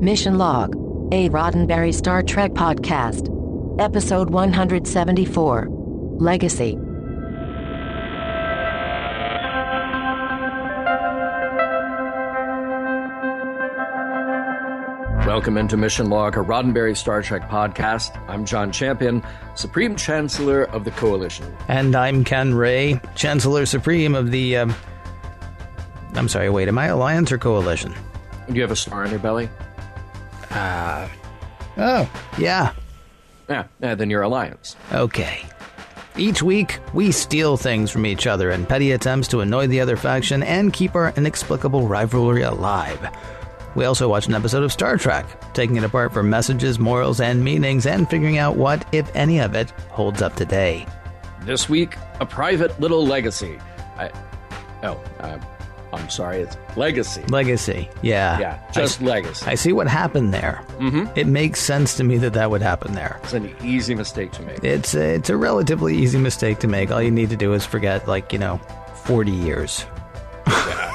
Mission Log, a Roddenberry Star Trek podcast. Episode 174, Legacy. Welcome into Mission Log, a Roddenberry Star Trek podcast. I'm John Champion, Supreme Chancellor of the Coalition. And I'm Ken Ray, Chancellor Supreme of the, am I Alliance or Coalition? Do you have a star on your belly? Yeah. Yeah, then you're Alliance. Okay. Each week, we steal things from each other in petty attempts to annoy the other faction and keep our inexplicable rivalry alive. We also watch an episode of Star Trek, taking it apart for messages, morals, and meanings, and figuring out what, if any of it, holds up today. This week, a private little legacy. I'm sorry, it's Legacy. Legacy, yeah. Yeah, just Legacy. I see what happened there. Mm-hmm. It makes sense to me that would happen there. It's an easy mistake to make. It's a relatively easy mistake to make. All you need to do is forget, 40 years. Yeah.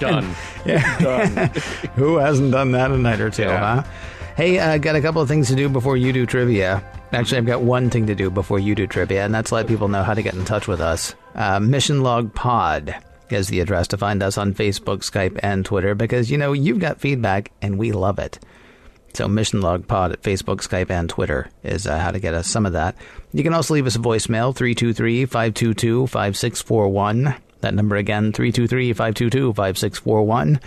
Done. Yeah. Done. Who hasn't done that a night or two, huh? Hey, I got a couple of things to do before you do trivia. Actually, I've got one thing to do before you do trivia, and that's let people know how to get in touch with us. Mission Log Pod is the address to find us on Facebook, Skype, and Twitter, because, you've got feedback, and we love it. So Mission Log Pod at Facebook, Skype, and Twitter is how to get us some of that. You can also leave us a voicemail, 323-522-5641. That number again, 323-522-5641.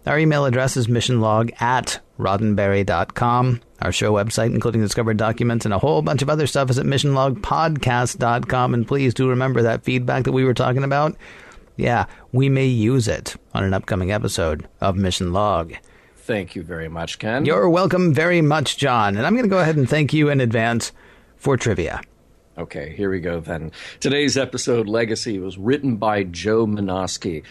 Our email address is missionlog@roddenberry.com. Our show website, including discovered documents and a whole bunch of other stuff, is at missionlogpodcast.com. And please do remember that feedback that we were talking about. Yeah, we may use it on an upcoming episode of Mission Log. Thank you very much, Ken. You're welcome very much, John. And I'm going to go ahead and thank you in advance for trivia. Okay, here we go then. Today's episode, Legacy, was written by Joe Menosky.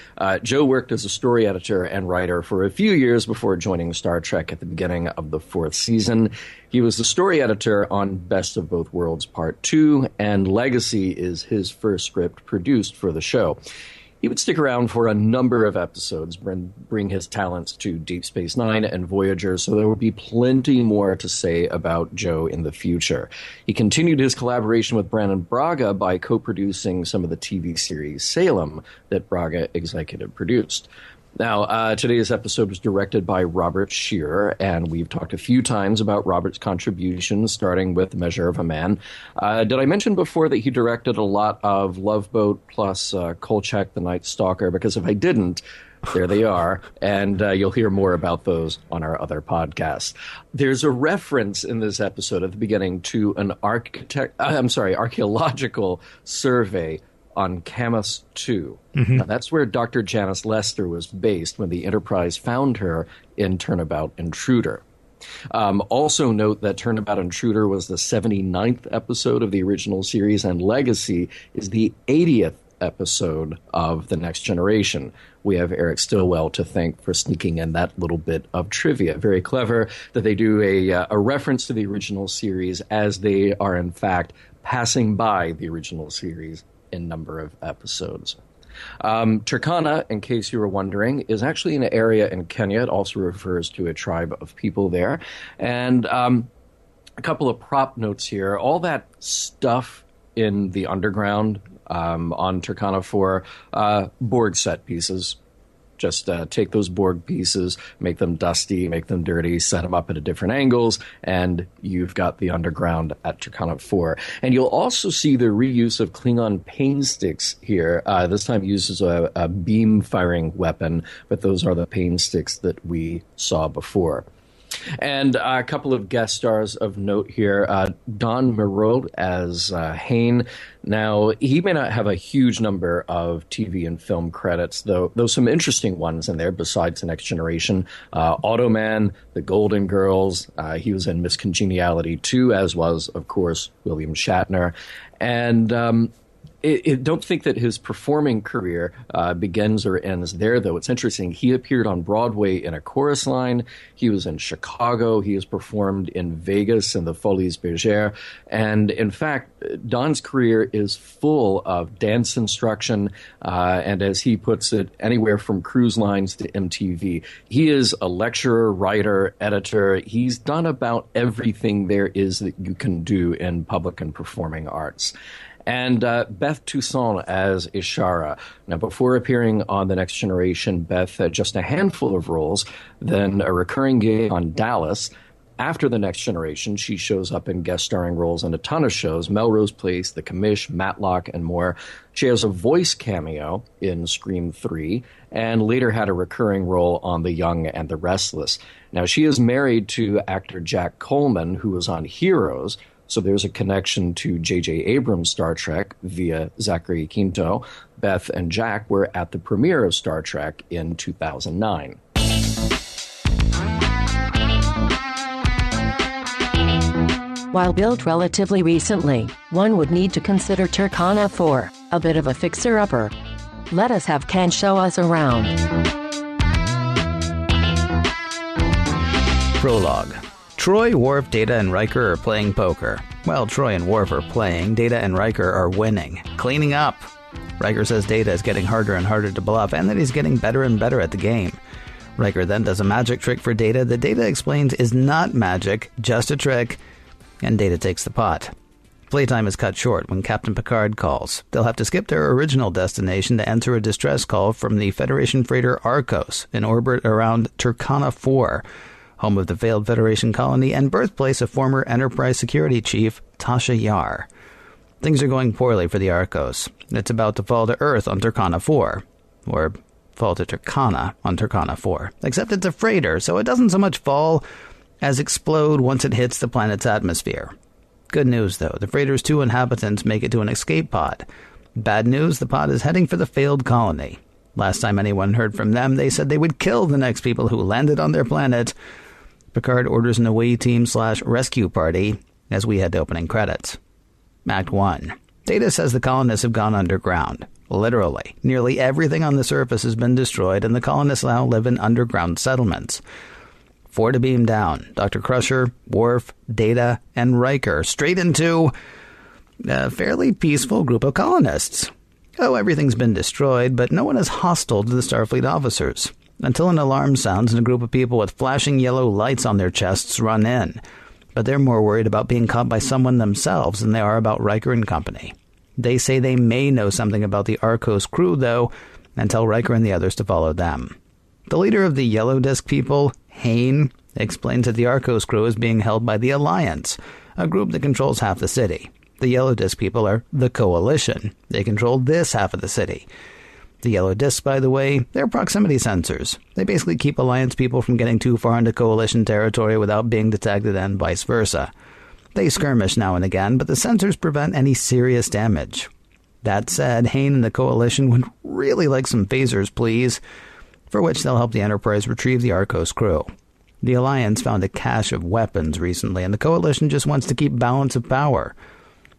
Joe worked as a story editor and writer for a few years before joining Star Trek at the beginning of the 4th season. He was the story editor on Best of Both Worlds Part 2, and Legacy is his first script produced for the show. He would stick around for a number of episodes, bring his talents to Deep Space Nine and Voyager, so there would be plenty more to say about Joe in the future. He continued his collaboration with Brannon Braga by co-producing some of the TV series Salem that Braga executive produced. Now, today's episode was directed by Robert Scheer, and we've talked a few times about Robert's contributions, starting with Measure of a Man. Did I mention before that he directed a lot of Love Boat plus Kolchak the Night Stalker? Because if I didn't, there they are, and you'll hear more about those on our other podcasts. There's a reference in this episode at the beginning to an archaeological survey on Camus 2. Mm-hmm. Now, that's where Dr. Janice Lester was based when the Enterprise found her in Turnabout Intruder. Also note that Turnabout Intruder was the 79th episode of the original series, and Legacy is the 80th episode of The Next Generation. We have Eric Stillwell to thank for sneaking in that little bit of trivia. Very clever that they do a reference to the original series as they are, in fact, passing by the original series in number of episodes. Turkana, in case you were wondering, is actually an area in Kenya. It also refers to a tribe of people there. And a couple of prop notes here. All that stuff in the underground on Turkana IV, Borg set pieces. Just take those Borg pieces, make them dusty, make them dirty, set them up at different angles, and you've got the underground at Turkana IV. And you'll also see the reuse of Klingon pain sticks here. This time uses a beam-firing weapon, but those are the pain sticks that we saw before. And a couple of guest stars of note here. Don Merode as Hayne. Now, he may not have a huge number of TV and film credits, though some interesting ones in there besides The Next Generation. Automan, The Golden Girls. He was in Miss Congeniality 2, as was, of course, William Shatner. And Don't think that his performing career begins or ends there, though. It's interesting. He appeared on Broadway in a chorus line. He was in Chicago. He has performed in Vegas in the Folies Bergère. And in fact, Don's career is full of dance instruction, and as he puts it, anywhere from cruise lines to MTV. He is a lecturer, writer, editor. He's done about everything there is that you can do in public and performing arts. And Beth Toussaint as Ishara. Now, before appearing on The Next Generation, Beth had just a handful of roles, then a recurring gig on Dallas. After The Next Generation, she shows up in guest starring roles in a ton of shows, Melrose Place, The Commish, Matlock, and more. She has a voice cameo in Scream 3, and later had a recurring role on The Young and the Restless. Now, she is married to actor Jack Coleman, who was on Heroes, so there's a connection to J.J. Abrams' Star Trek via Zachary Quinto. Beth and Jack were at the premiere of Star Trek in 2009. While built relatively recently, one would need to consider Turkana IV, a bit of a fixer-upper. Let us have Ken show us around. Prologue. Troy, Worf, Data, and Riker are playing poker. While Troy and Worf are playing, Data and Riker are winning, cleaning up. Riker says Data is getting harder and harder to bluff, and that he's getting better and better at the game. Riker then does a magic trick for Data that Data explains is not magic, just a trick, and Data takes the pot. Playtime is cut short when Captain Picard calls. They'll have to skip their original destination to answer a distress call from the Federation freighter Arcos in orbit around Turkana IV, home of the failed Federation colony and birthplace of former Enterprise security chief Tasha Yar. Things are going poorly for the Arcos. It's about to fall to Earth on Turkana IV, or fall to Turkana on Turkana IV. Except it's a freighter, so it doesn't so much fall as explode once it hits the planet's atmosphere. Good news, though. The freighter's 2 inhabitants make it to an escape pod. Bad news, the pod is heading for the failed colony. Last time anyone heard from them, they said they would kill the next people who landed on their planet. Picard orders an away team/rescue party as we head to opening credits. Act 1. Data says the colonists have gone underground. Literally. Nearly everything on the surface has been destroyed, and the colonists now live in underground settlements. 4 to beam down. Dr. Crusher, Worf, Data, and Riker straight into a fairly peaceful group of colonists. Oh, everything's been destroyed, but no one is hostile to the Starfleet officers. Until an alarm sounds and a group of people with flashing yellow lights on their chests run in. But they're more worried about being caught by someone themselves than they are about Riker and company. They say they may know something about the Arcos crew, though, and tell Riker and the others to follow them. The leader of the Yellow Disk people, Hayne, explains that the Arcos crew is being held by the Alliance, a group that controls half the city. The Yellow Disk people are the Coalition. They control this half of the city. The Yellow Discs, by the way, they're proximity sensors. They basically keep Alliance people from getting too far into Coalition territory without being detected and vice versa. They skirmish now and again, but the sensors prevent any serious damage. That said, Hayne and the Coalition would really like some phasers, please, for which they'll help the Enterprise retrieve the Arcos crew. The Alliance found a cache of weapons recently, and the Coalition just wants to keep balance of power,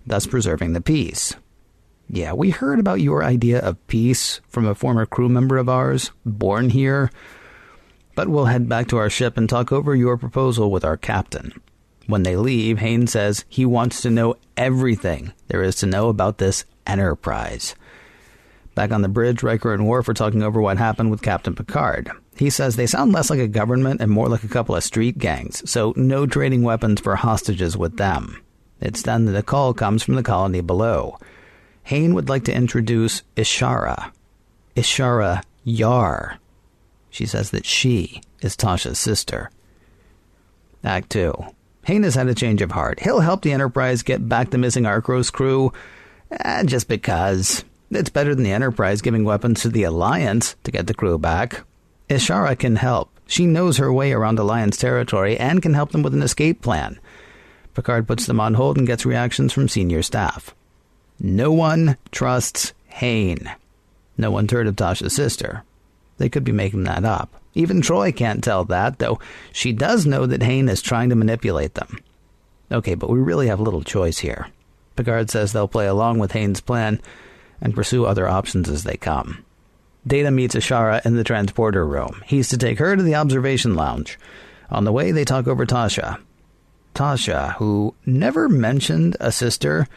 thus preserving the peace. Yeah, we heard about your idea of peace from a former crew member of ours, born here. But we'll head back to our ship and talk over your proposal with our captain. When they leave, Hayne says he wants to know everything there is to know about this Enterprise. Back on the bridge, Riker and Worf are talking over what happened with Captain Picard. He says they sound less like a government and more like a couple of street gangs, so no trading weapons for hostages with them. It's then that a call comes from the colony below. Hayne would like to introduce Ishara. Ishara Yar. She says that she is Tasha's sister. Act 2. Hayne has had a change of heart. He'll help the Enterprise get back the missing Arcos crew, just because. It's better than the Enterprise giving weapons to the Alliance to get the crew back. Ishara can help. She knows her way around Alliance territory and can help them with an escape plan. Picard puts them on hold and gets reactions from senior staff. No one trusts Hayne. No one's heard of Tasha's sister. They could be making that up. Even Troy can't tell that, though she does know that Hayne is trying to manipulate them. Okay, but we really have little choice here. Picard says they'll play along with Hayne's plan, and pursue other options as they come. Data meets Ashara in the transporter room. He's to take her to the observation lounge. On the way, they talk over Tasha. Tasha, who never mentioned a sister.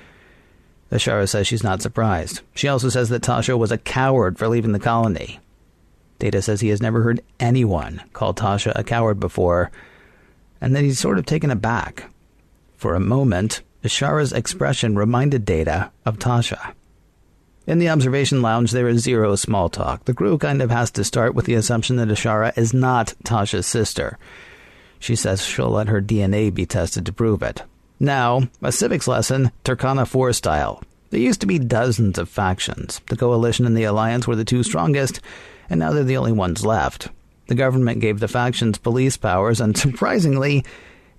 Ashara says she's not surprised. She also says that Tasha was a coward for leaving the colony. Data says he has never heard anyone call Tasha a coward before, and that he's sort of taken aback. For a moment, Ashara's expression reminded Data of Tasha. In the observation lounge, there is zero small talk. The crew kind of has to start with the assumption that Ashara is not Tasha's sister. She says she'll let her DNA be tested to prove it. Now, a civics lesson, Turkana IV style. There used to be dozens of factions. The Coalition and the Alliance were the two strongest, and now they're the only ones left. The government gave the factions police powers, and surprisingly,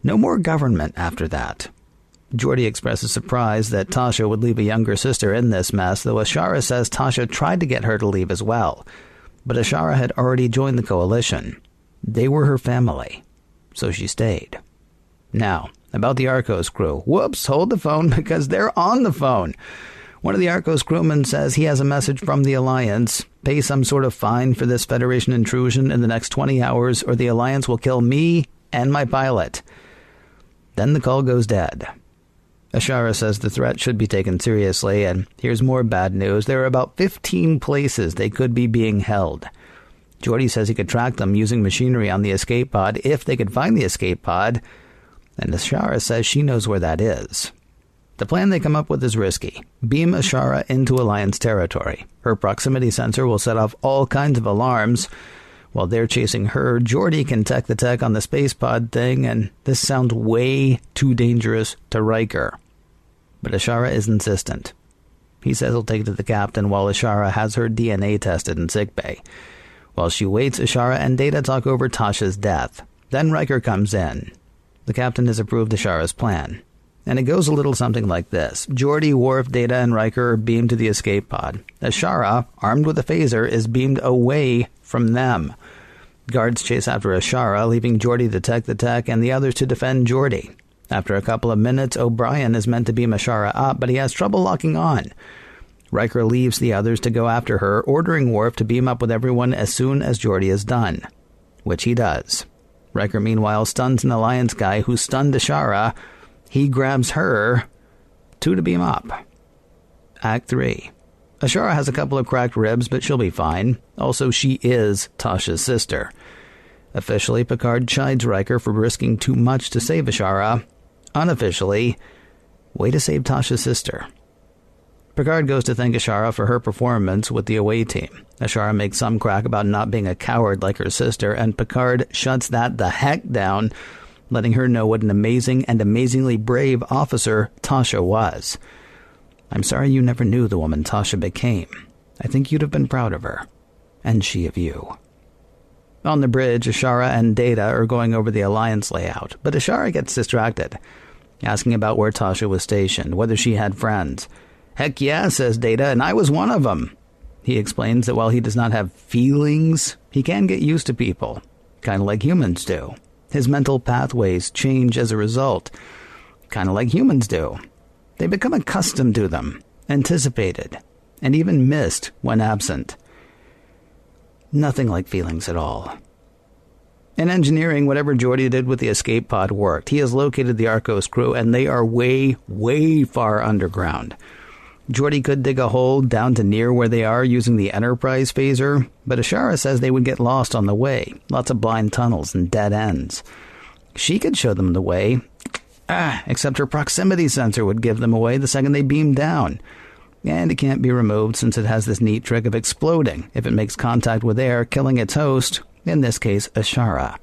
no more government after that. Geordi expresses surprise that Tasha would leave a younger sister in this mess, though Ashara says Tasha tried to get her to leave as well. But Ashara had already joined the Coalition. They were her family, so she stayed. Now, about the Arcos crew. Whoops, hold the phone because they're on the phone. One of the Arcos crewmen says he has a message from the Alliance. Pay some sort of fine for this Federation intrusion in the next 20 hours or the Alliance will kill me and my pilot. Then the call goes dead. Ashara says the threat should be taken seriously, and here's more bad news. There are about 15 places they could be being held. Geordi says he could track them using machinery on the escape pod if they could find the escape pod, and Ashara says she knows where that is. The plan they come up with is risky. Beam Ashara into Alliance territory. Her proximity sensor will set off all kinds of alarms. While they're chasing her, Geordi can tech the tech on the space pod thing, and this sounds way too dangerous to Riker. But Ashara is insistent. He says he'll take it to the captain while Ashara has her DNA tested in sickbay. While she waits, Ashara and Data talk over Tasha's death. Then Riker comes in. The captain has approved Ashara's plan. And it goes a little something like this. Geordi, Worf, Data, and Riker are beamed to the escape pod. Ashara, armed with a phaser, is beamed away from them. Guards chase after Ashara, leaving Geordi to tech the tech and the others to defend Geordi. After a couple of minutes, O'Brien is meant to beam Ashara up, but he has trouble locking on. Riker leaves the others to go after her, ordering Worf to beam up with everyone as soon as Geordi is done. Which he does. Riker, meanwhile, stuns an Alliance guy who stunned Ashara. He grabs her, to beam up. Act 3. Ashara has a couple of cracked ribs, but she'll be fine. Also, she is Tasha's sister. Officially, Picard chides Riker for risking too much to save Ashara. Unofficially, way to save Tasha's sister. Picard goes to thank Ashara for her performance with the away team. Ashara makes some crack about not being a coward like her sister, and Picard shuts that the heck down, letting her know what an amazing and amazingly brave officer Tasha was. I'm sorry you never knew the woman Tasha became. I think you'd have been proud of her. And she of you. On the bridge, Ashara and Data are going over the Alliance layout, but Ashara gets distracted, asking about where Tasha was stationed, whether she had friends. Heck yeah, says Data, and I was one of them. He explains that while he does not have feelings, he can get used to people, kind of like humans do. His mental pathways change as a result, kind of like humans do. They become accustomed to them, anticipated, and even missed when absent. Nothing like feelings at all. In engineering, whatever Geordi did with the escape pod worked. He has located the Arcos crew, and they are way, way far underground. Geordi could dig a hole down to near where they are using the Enterprise phaser, but Ashara says they would get lost on the way. Lots of blind tunnels and dead ends. She could show them the way, except her proximity sensor would give them away the second they beam down. And it can't be removed since it has this neat trick of exploding if it makes contact with air, killing its host, in this case, Ashara.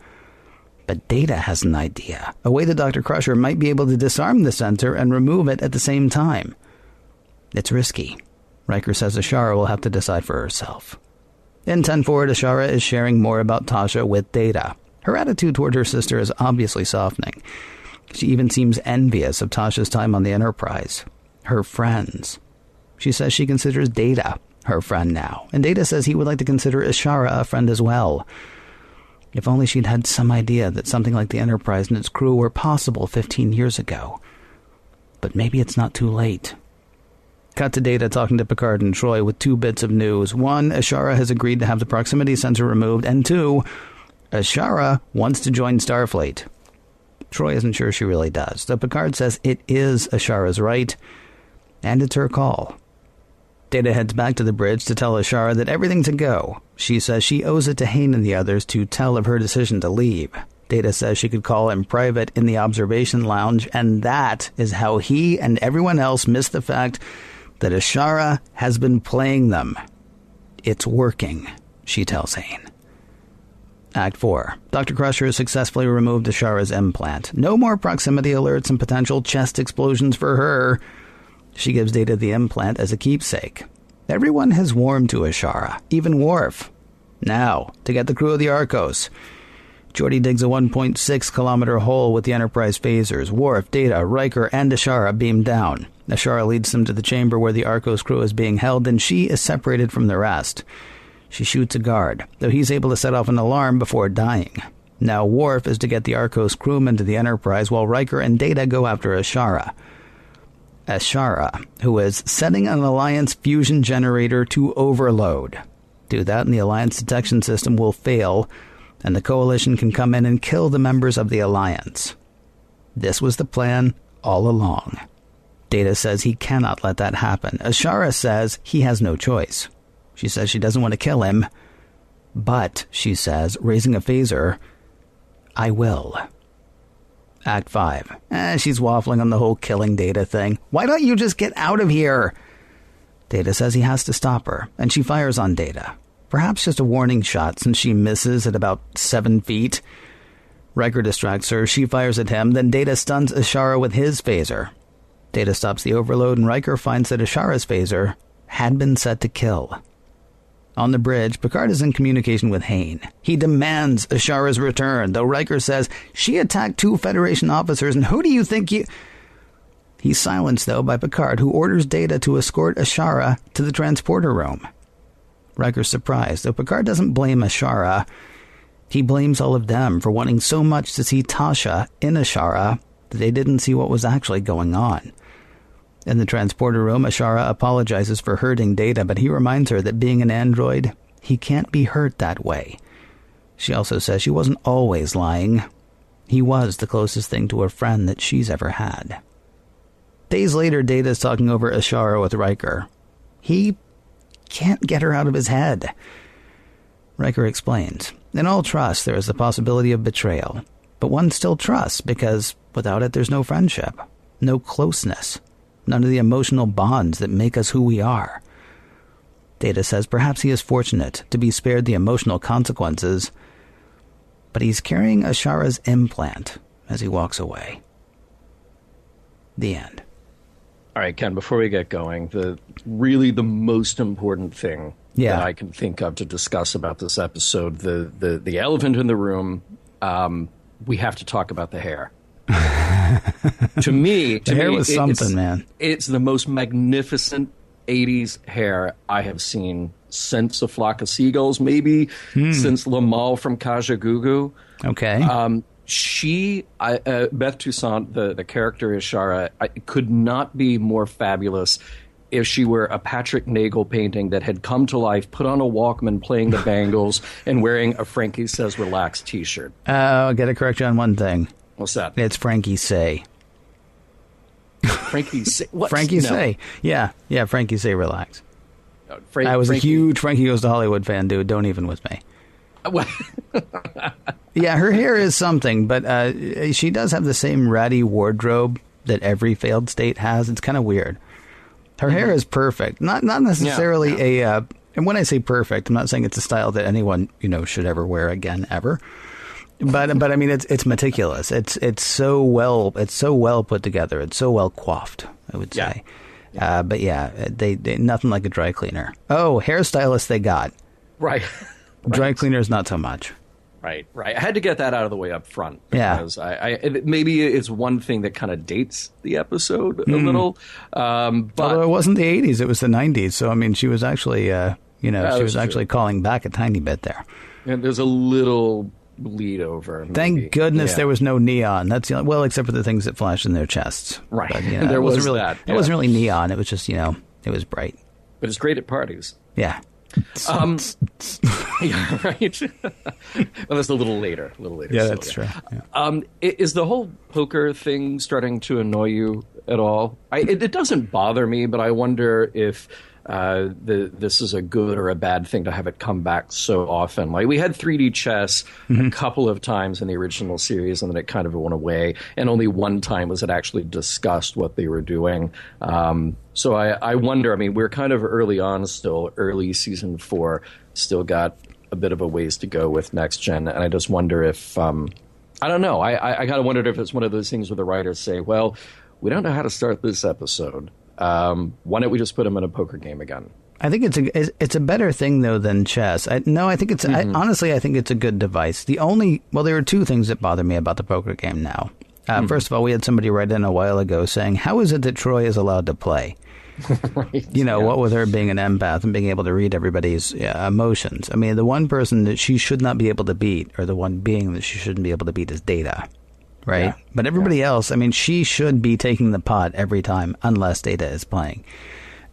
But Data has an idea, a way that Dr. Crusher might be able to disarm the sensor and remove it at the same time. It's risky. Riker says Ashara will have to decide for herself. In 10 Forward, Ashara is sharing more about Tasha with Data. Her attitude toward her sister is obviously softening. She even seems envious of Tasha's time on the Enterprise. Her friends. She says she considers Data her friend now, and Data says he would like to consider Ashara a friend as well. If only she'd had some idea that something like the Enterprise and its crew were possible 15 years ago. But maybe it's not too late. Cut to Data talking to Picard and Troy with 2 bits of news. 1, Ashara has agreed to have the proximity sensor removed. And 2, Ashara wants to join Starfleet. Troy isn't sure she really does, though Picard says it is Ashara's right, and it's her call. Data heads back to the bridge to tell Ashara that everything's a go. She says she owes it to Hayne and the others to tell of her decision to leave. Data says she could call him private in the observation lounge, and that is how he and everyone else missed the fact that Ashara has been playing them. It's working, she tells Hayne. Act 4. Dr. Crusher has successfully removed Ashara's implant. No more proximity alerts and potential chest explosions for her. She gives Data the implant as a keepsake. Everyone has warmed to Ashara, even Worf. Now, to get the crew of the Arcos. Geordi digs a 1.6-kilometer hole with the Enterprise phasers. Worf, Data, Riker, and Ashara beam down. Ashara leads them to the chamber where the Arcos crew is being held, and she is separated from the rest. She shoots a guard, though he's able to set off an alarm before dying. Now Worf is to get the Arcos crewmen to the Enterprise, while Riker and Data go after Ashara. Ashara, who is setting an Alliance fusion generator to overload. Do that and the Alliance detection system will fail, and the Coalition can come in and kill the members of the Alliance. This was the plan all along. Data says he cannot let that happen. Ashara says he has no choice. She says she doesn't want to kill him, but, she says, raising a phaser, I will. Act 5. She's waffling on the whole killing Data thing. Why don't you just get out of here? Data says he has to stop her, and she fires on Data. Perhaps just a warning shot since she misses at about 7 feet. Riker distracts her, she fires at him, then Data stuns Ashara with his phaser. Data stops the overload, and Riker finds that Ashara's phaser had been set to kill. On the bridge, Picard is in communication with Hayne. He demands Ashara's return, though Riker says, she attacked 2 Federation officers, and who do you think you... He's silenced, though, by Picard, who orders Data to escort Ashara to the transporter room. Riker's surprised, though Picard doesn't blame Ashara. He blames all of them for wanting so much to see Tasha in Ashara that they didn't see what was actually going on. In the transporter room, Ashara apologizes for hurting Data, but he reminds her that being an android, he can't be hurt that way. She also says she wasn't always lying. He was the closest thing to a friend that she's ever had. Days later, Data is talking over Ashara with Riker. He can't get her out of his head. Riker explains, in all trust, there is the possibility of betrayal. But one still trusts, because without it, there's no friendship, no closeness. None of the emotional bonds that make us who we are. Data says perhaps he is fortunate to be spared the emotional consequences, but he's carrying Ashara's implant as he walks away. The end. All right, Ken, before we get going, the most important thing that I can think of to discuss about this episode, the elephant in the room, we have to talk about the hair. To me, the hair was something, man. It's the most magnificent 80s hair I have seen since A Flock of Seagulls, maybe since Lamal from Kajagoogoo. Okay. Beth Toussaint, the character Ashara, could not be more fabulous if she were a Patrick Nagel painting that had come to life, put on a Walkman, playing the Bangles, and wearing a Frankie Says Relax t-shirt. I got to correct you on one thing. What's that? It's Frankie Say. Frankie Say? What? Frankie Say. Yeah, Frankie Say Relax. I was a huge Frankie Goes to Hollywood fan, dude. Don't even with me. Yeah, her hair is something, but she does have the same ratty wardrobe that every failed state has. It's kind of weird. Her hair is perfect. Not necessarily and when I say perfect, I'm not saying it's a style that anyone, should ever wear again, ever. But I mean, it's meticulous. It's so well put together. It's so well coiffed, I would say. Yeah. But yeah, they nothing like a dry cleaner. Oh, hairstylist they got. Right. Dry cleaners, not so much. Right. I had to get that out of the way up front because maybe it's one thing that kind of dates the episode a little. But although it wasn't the 80s, it was the 90s. So I mean, she was actually, she was actually calling back a tiny bit there. And there's a little bleed over. Maybe. Thank goodness there was no neon. That's except for the things that flashed in their chests. Right. But, there was that. It wasn't really neon. It was just It was bright. But it's great at parties. Yeah. Yeah, right. Well, that's a little later. Yeah, that's true. Yeah. Is the whole poker thing starting to annoy you at all? It doesn't bother me, but I wonder if this is a good or a bad thing to have it come back so often. Like, we had 3D chess a couple of times in the original series, and then it kind of went away. And only one time was it actually discussed what they were doing. So I wonder, I mean, we're kind of early on still, early season 4, still got a bit of a ways to go with Next Gen. And I just wonder if, I don't know, I kind of wondered if it's one of those things where the writers say, well, we don't know how to start this episode. Why don't we just put them in a poker game again? I think it's a better thing though than chess. I think it's honestly I think it's a good device. There are two things that bother me about the poker game now. First of all, we had somebody write in a while ago saying, "How is it that Troy is allowed to play?" Right. What with her being an empath and being able to read everybody's emotions. I mean, the one person that she should not be able to beat, or the one being that she shouldn't be able to beat, is Data. Right? Yeah. But everybody else, I mean, she should be taking the pot every time unless Data is playing.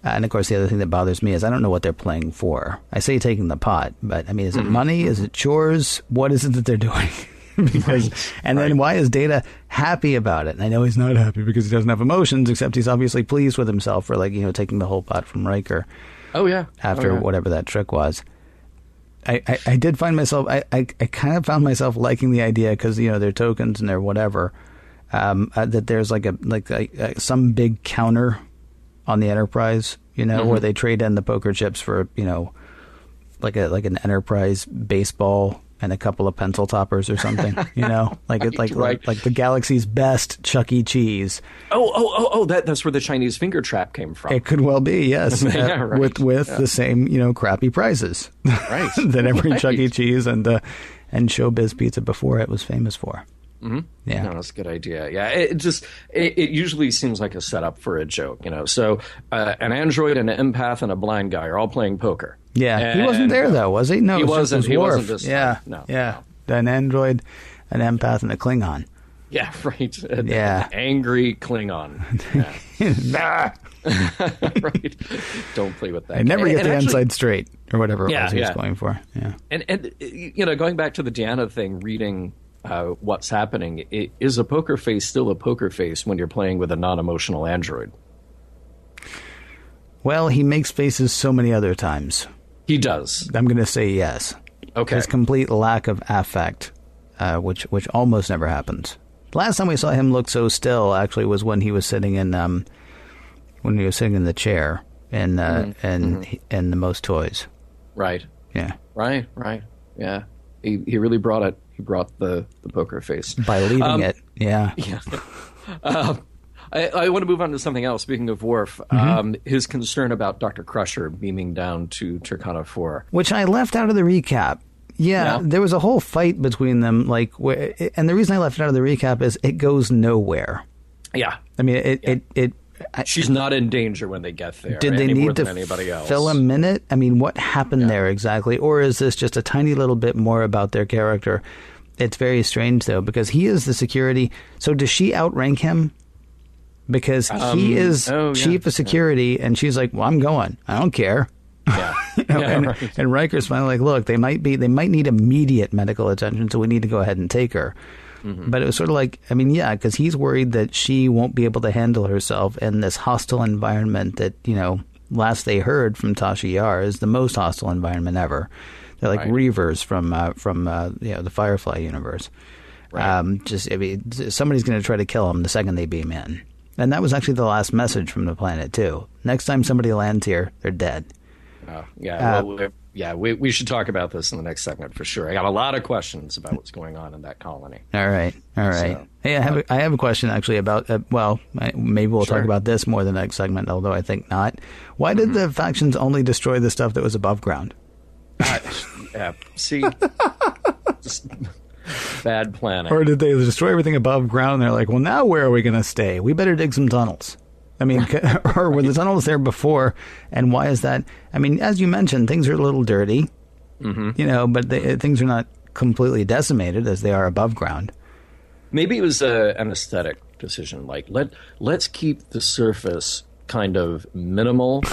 And of course, the other thing that bothers me is I don't know what they're playing for. I say taking the pot, but I mean, is it money? Is it chores? What is it that they're doing? Then why is Data happy about it? And I know he's not happy because he doesn't have emotions, except he's obviously pleased with himself for, taking the whole pot from Riker. Oh, yeah. After whatever that trick was. I did find myself, I kind of found myself liking the idea because, they're tokens and they're whatever, that there's some big counter on the Enterprise, where they trade in the poker chips for, like an Enterprise baseball and a couple of pencil toppers or something, like the galaxy's best Chuck E. Cheese. That's where the Chinese finger trap came from. It could well be, yes. Yeah, right. With the same, crappy prizes right. that every Chuck E. Cheese and Showbiz Pizza before it was famous for. Mm-hmm. Yeah, no, that's a good idea. Yeah, it usually seems like a setup for a joke, So an android, and an empath, and a blind guy are all playing poker. Yeah, he wasn't there though, was he? No, he wasn't. He Worf. wasn't this time. No. An android, an empath, and a Klingon. Yeah, right. An angry Klingon. Yeah. Right. Don't play with that. I never get the inside straight, or whatever it was he was going for. Yeah. And going back to the Deanna thing, reading what's happening, is a poker face still a poker face when you're playing with a non-emotional android? Well, he makes faces so many other times. He does. I'm going to say yes. Okay. His complete lack of affect, which almost never happens. The last time we saw him look so still, actually, was when he was sitting in the chair in The Most Toys. Right. Yeah. Right. Yeah. He really brought it. He brought the poker face by leaving it. Yeah. Yeah. I want to move on to something else. Speaking of Worf, his concern about Dr. Crusher beaming down to Turkana IV, which I left out of the recap. Yeah, there was a whole fight between them. And the reason I left it out of the recap is it goes nowhere. Yeah, I mean she's not in danger when they get there. Did they need to anybody else. fill a minute? I mean, what happened there exactly? Or is this just a tiny little bit more about their character? It's very strange though, because he is the security. So does she outrank him? Because he is chief of security, and she's like, "Well, I'm going. I don't care." Yeah. And Riker's finally like, "Look, they might need immediate medical attention, so we need to go ahead and take her." Mm-hmm. But it was sort of like, I mean, yeah, because he's worried that she won't be able to handle herself in this hostile environment that, last they heard from Tasha Yar is the most hostile environment ever. They're like Reavers from the Firefly universe. Right. Somebody's going to try to kill him the second they beam in. And that was actually the last message from the planet, too. Next time somebody lands here, they're dead. Oh, yeah. We should talk about this in the next segment for sure. I got a lot of questions about what's going on in that colony. All right. So, hey, I have a question actually about, maybe we'll talk about this more the next segment, although I think not. Why did the factions only destroy the stuff that was above ground? See? Just bad planning. Or did they destroy everything above ground? They're like, well, now where are we going to stay? We better dig some tunnels. I mean, or were the tunnels there before? And why is that? I mean, as you mentioned, things are a little dirty, but things are not completely decimated as they are above ground. Maybe it was an aesthetic decision. Like, let's keep the surface kind of minimal,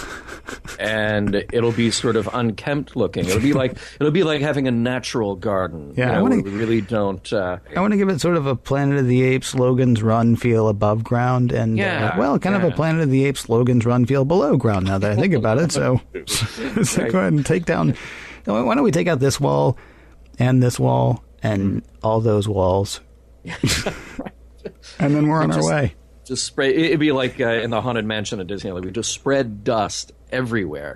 and it'll be sort of unkempt looking. It'll be like having a natural garden. Yeah, we really don't. I want to give it sort of a Planet of the Apes Logan's Run feel above ground, and kind of a Planet of the Apes Logan's Run feel below ground. Now that I think about it, so go ahead and take down. Why don't we take out this wall and this wall and all those walls, and then we're on our way. Just spray. It'd be like in the Haunted Mansion at Disneyland. We just spread dust everywhere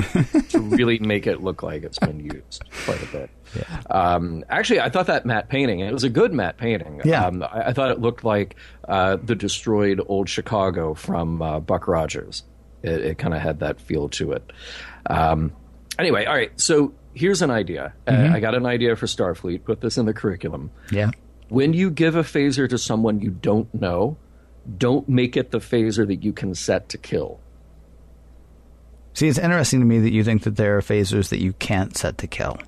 to really make it look like it's been used quite a bit. Yeah. Actually, I thought that matte painting, it was a good matte painting. Yeah. I thought it looked like the destroyed old Chicago from Buck Rogers. It kind of had that feel to it. Anyway, all right. So here's an idea. I got an idea for Starfleet. Put this in the curriculum. Yeah. When you give a phaser to someone you don't know, don't make it the phaser that you can set to kill. See, it's interesting to me that you think that there are phasers that you can't set to kill.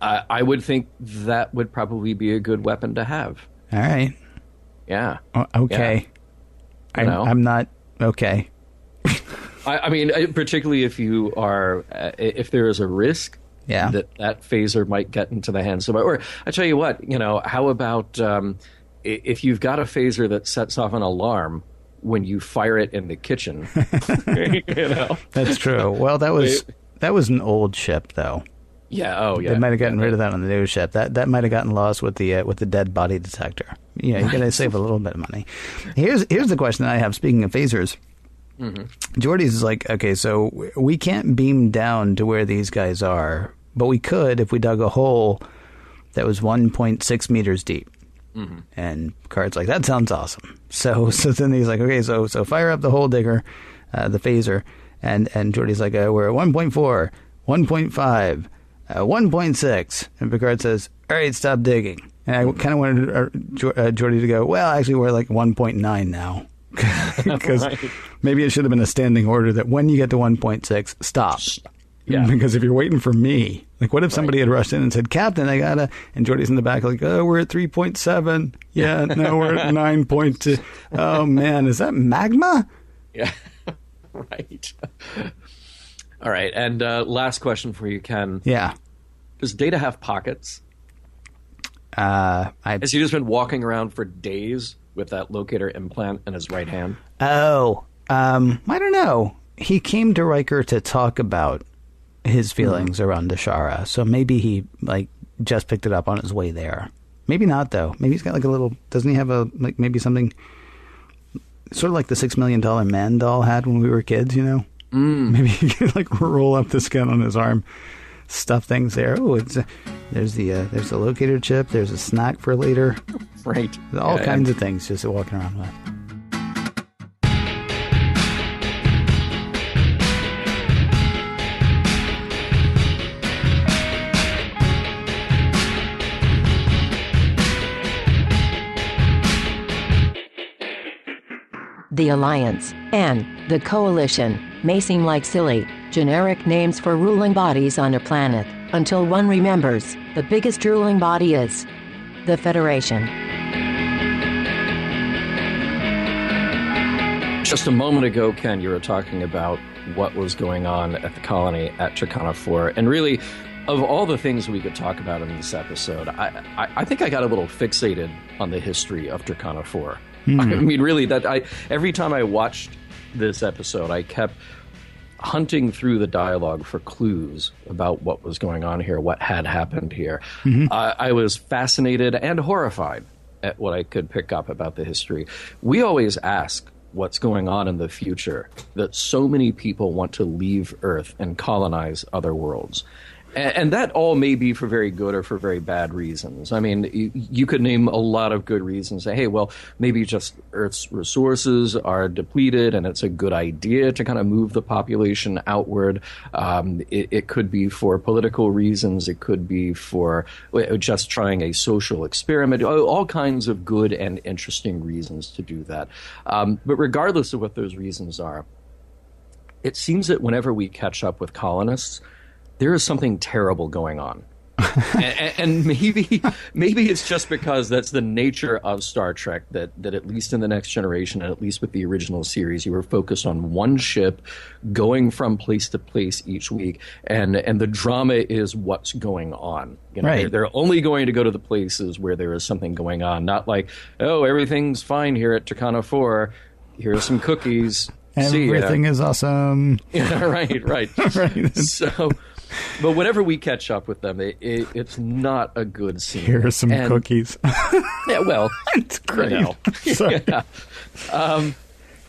I would think that would probably be a good weapon to have. All right. Yeah. Okay. Yeah. I'm not okay. I mean, particularly if you are, if there is a risk that phaser might get into the hands of, or I tell you what, how about if you've got a phaser that sets off an alarm when you fire it in the kitchen? That's true. Well, that was an old ship, though. Yeah. Oh, yeah. They might have gotten rid of that on the new ship. That might have gotten lost with the dead body detector. Yeah, you got to save a little bit of money. Here's the question that I have. Speaking of phasers, Geordie's is like, okay, so we can't beam down to where these guys are, but we could if we dug a hole that was 1.6 meters deep. And Picard's like, that sounds awesome. So then he's like, okay, so fire up the hole digger, the phaser, and Geordie's like, we're at 1.4, 1.5, 1.6, and Picard says, all right, stop digging. And I kind of wanted Geordie to go, well, actually, we're like 1.9 now. Because maybe it should have been a standing order that when you get to 1.6, stop. Yeah. Because if you're waiting for me, like, what if somebody had rushed in and said, Captain, I gotta, and Geordie's in the back like, oh, we're at 3.7. Yeah, no, we're at 9.2. Oh, man, is that magma? Yeah, right. All right, and last question for you, Ken. Yeah. Does Data have pockets? Has he just been walking around for days with that locator implant in his right hand? Oh, I don't know. He came to Riker to talk about his feelings around Ashara, so maybe he just picked it up on his way there. Maybe not, though. Maybe he's got like a little. Doesn't he have maybe something sort of like the $6 Million Man doll had when we were kids? Maybe he could roll up the skin on his arm, stuff things there. Oh, there's the locator chip. There's a snack for later. Right. All kinds of things just walking around with. The Alliance, and the Coalition may seem like silly, generic names for ruling bodies on a planet, until one remembers the biggest ruling body is the Federation. Just a moment ago, Ken, you were talking about what was going on at the colony at Turkana IV, and really, of all the things we could talk about in this episode, I think I got a little fixated on the history of Turkana IV. I mean, really, every time I watched this episode, I kept hunting through the dialogue for clues about what was going on here, what had happened here. I was fascinated and horrified at what I could pick up about the history. We always ask what's going on in the future, that so many people want to leave Earth and colonize other worlds. And that all may be for very good or for very bad reasons. I mean, you could name a lot of good reasons. Say, hey, well, maybe just Earth's resources are depleted and it's a good idea to kind of move the population outward. It could be for political reasons. It could be for just trying a social experiment. All kinds of good and interesting reasons to do that. But regardless of what those reasons are, it seems that whenever we catch up with colonists, there is something terrible going on and maybe it's just because that's the nature of Star Trek that at least in the Next Generation, and at least with the original series, you were focused on one ship going from place to place each week, and the drama is what's going on. You know, right. They're only going to go to the places where there is something going on, not like, oh, everything's fine here at Turkana IV. Here are some cookies. Everything is awesome. Yeah, right. Right. So, but whenever we catch up with them, it's not a good scene. Here are some cookies. Yeah, well, it's great. You know. Sorry. Yeah.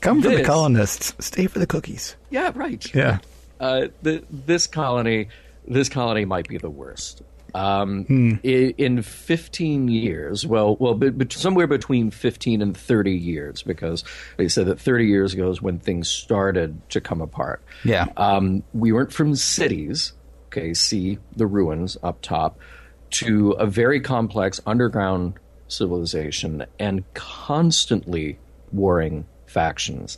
Come for the colonists. Stay for the cookies. Yeah, right. Yeah. This colony might be the worst. In 15 years, somewhere between 15 and 30 years, because they said that 30 years ago is when things started to come apart. Yeah. We went from cities, see the ruins up top, to a very complex underground civilization and constantly warring factions.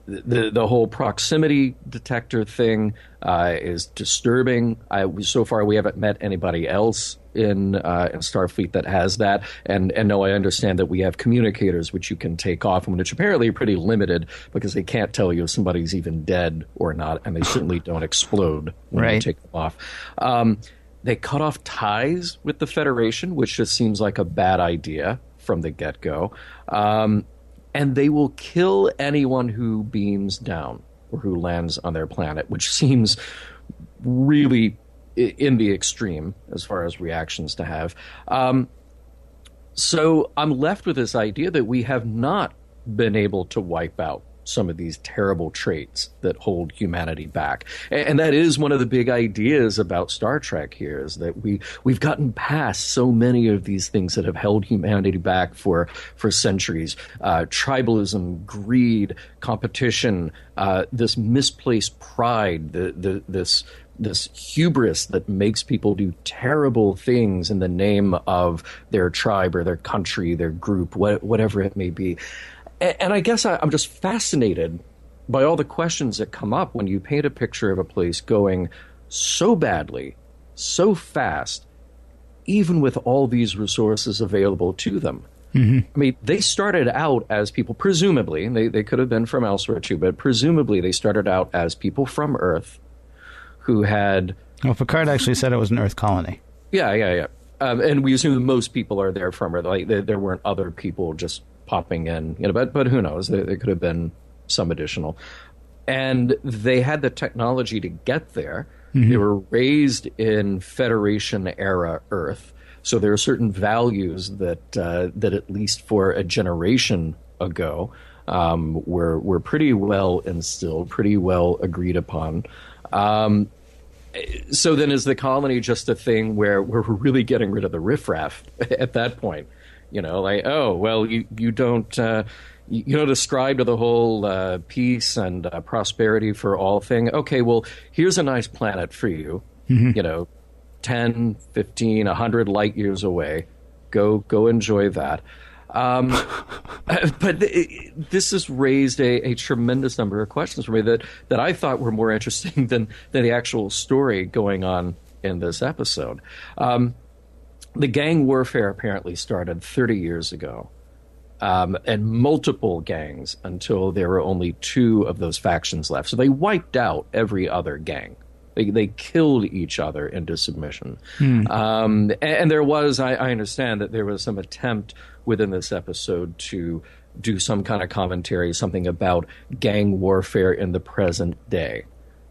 The whole proximity detector thing is disturbing. So far, we haven't met anybody else in Starfleet that has that. And no, I understand that we have communicators which you can take off, and which apparently are pretty limited because they can't tell you if somebody's even dead or not, and they certainly don't explode when you take them off. They cut off ties with the Federation, which just seems like a bad idea from the get-go. And they will kill anyone who beams down or who lands on their planet, which seems really in the extreme as far as reactions to have. So I'm left with this idea that we have not been able to wipe out some of these terrible traits that hold humanity back. And that is one of the big ideas about Star Trek here, is that we've gotten past so many of these things that have held humanity back for centuries. Tribalism, greed, competition, this misplaced pride, this hubris that makes people do terrible things in the name of their tribe or their country, their group, whatever it may be. And I guess I'm just fascinated by all the questions that come up when you paint a picture of a place going so badly, so fast, even with all these resources available to them. Mm-hmm. I mean, they started out as people, presumably, and they could have been from elsewhere too, but presumably they started out as people from Earth who had... Well, Picard actually said it was an Earth colony. Yeah. And we assume that most people are there from Earth. Like, there weren't other people just popping in, but who knows? There could have been some additional. And they had the technology to get there. Mm-hmm. They were raised in Federation-era Earth, so there are certain values that at least for a generation ago were pretty well instilled, pretty well agreed upon. So then is the colony just a thing where we're really getting rid of the riffraff at that point? Like, oh, well, you don't ascribe to the whole peace and prosperity for all thing. Okay, well, here's a nice planet for you, 10, 15, 100 light years away. Go enjoy that. But this has raised a tremendous number of questions for me that I thought were more interesting than the actual story going on in this episode. The gang warfare apparently started 30 years ago, and multiple gangs until there were only 2 of those factions left. So they wiped out every other gang. They killed each other into submission. And there was, I understand that there was some attempt within this episode to do some kind of commentary, something about gang warfare in the present day.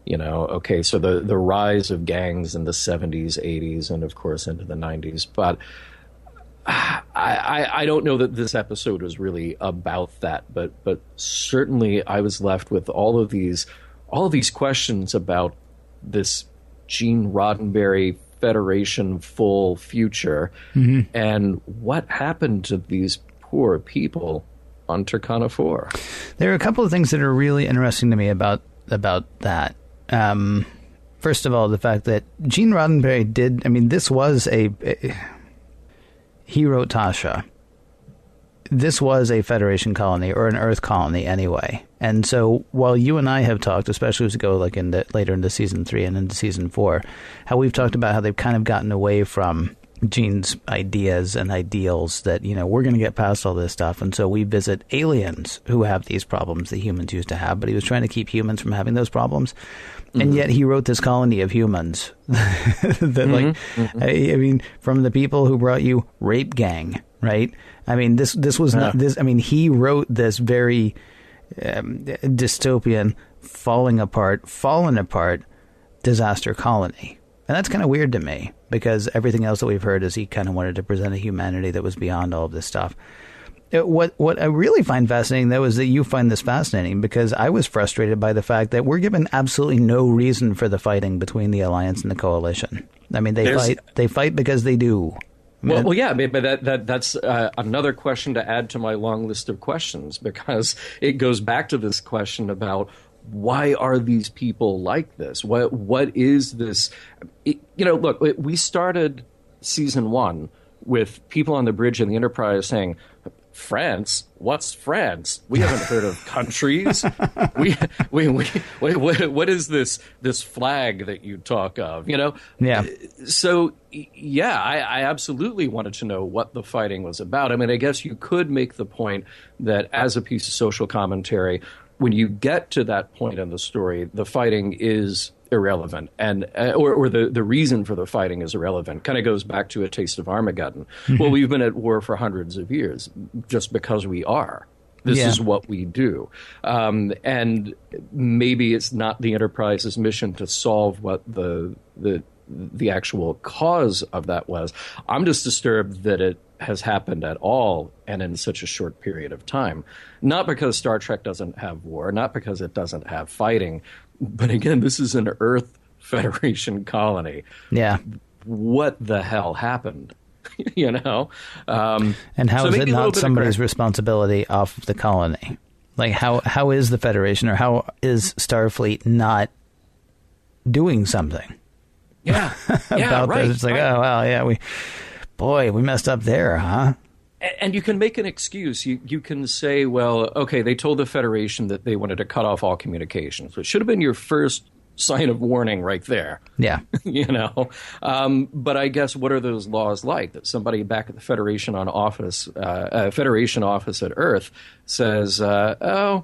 So the rise of gangs in the 70s, 80s, and of course into the 90s. But I don't know that this episode was really about that. But certainly I was left with all of these questions about this Gene Roddenberry Federation full future, and what happened to these poor people on Turkana IV. There are a couple of things that are really interesting to me about that. First of all, the fact that Gene Roddenberry this was he wrote Tasha. this was a Federation colony, or an Earth colony anyway. And so while you and I have talked, especially as we go like later into season 3 and into season 4, how we've talked about how they've kind of gotten away from Gene's ideas and ideals that, we're going to get past all this stuff. And so we visit aliens who have these problems that humans used to have, but he was trying to keep humans from having those problems. And yet he wrote this colony of humans that I mean, from the people who brought you Rape Gang, right? I mean, this was not this. I mean, he wrote this very dystopian, fallen apart disaster colony. And that's kind of weird to me, because everything else that we've heard is he kind of wanted to present a humanity that was beyond all of this stuff. What I really find fascinating, though, is that you find this fascinating, because I was frustrated by the fact that we're given absolutely no reason for the fighting between the Alliance and the Coalition. I mean, they fight because they do. Well, yeah, but that's another question to add to my long list of questions, because it goes back to this question about why are these people like this? What is this? Look, we started season 1 with people on the bridge in the Enterprise saying, France? What's France? We haven't heard of countries. What is this flag that you talk of? Yeah. So yeah, I absolutely wanted to know what the fighting was about. I mean, I guess you could make the point that as a piece of social commentary, when you get to that point in the story, the fighting is irrelevant, and or the reason for the fighting is irrelevant. Kind of goes back to A Taste of Armageddon. Well, we've been at war for hundreds of years just because we are. This is what we do. And maybe it's not the Enterprise's mission to solve what the actual cause of that was. I'm just disturbed that it has happened at all and in such a short period of time. Not because Star Trek doesn't have war, not because it doesn't have fighting, but again, this is an Earth Federation colony. Yeah. What the hell happened? And how is it not somebody's responsibility off of the colony? Like, how is the Federation, or how is Starfleet not doing something? Yeah. about right, this? It's like, oh, well, yeah, we messed up there, huh? And you can make an excuse. You can say, well, okay, they told the Federation that they wanted to cut off all communications. So it should have been your first sign of warning right there. Yeah. But I guess what are those laws like? That somebody back at the Federation office at Earth says, I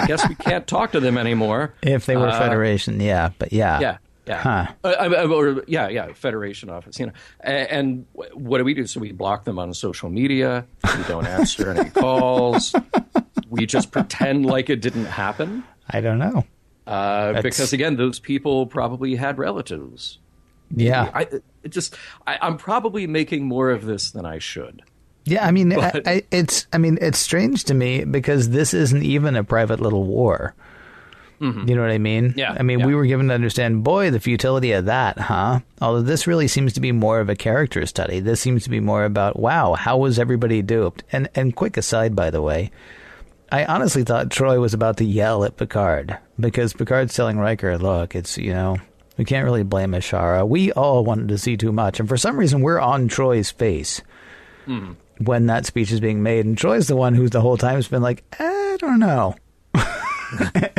guess we can't talk to them anymore. If they were Federation, yeah. But yeah. Yeah. Huh. Federation office. And what do we do? So we block them on social media. We don't answer any calls. We just pretend like it didn't happen. I don't know. Because again, those people probably had relatives. Yeah. I'm probably making more of this than I should. Yeah, I mean, it's strange to me, because this isn't even a private little war. Mm-hmm. You know what I mean? Yeah. I mean, we were given to understand, boy, the futility of that, huh? Although this really seems to be more of a character study. This seems to be more about, wow, how was everybody duped? And quick aside, by the way, I honestly thought Troy was about to yell at Picard, because Picard's telling Riker, look, it's, we can't really blame Ashara. We all wanted to see too much. And for some reason, we're on Troy's face when that speech is being made. And Troy's the one who's the whole time has been like, I don't know.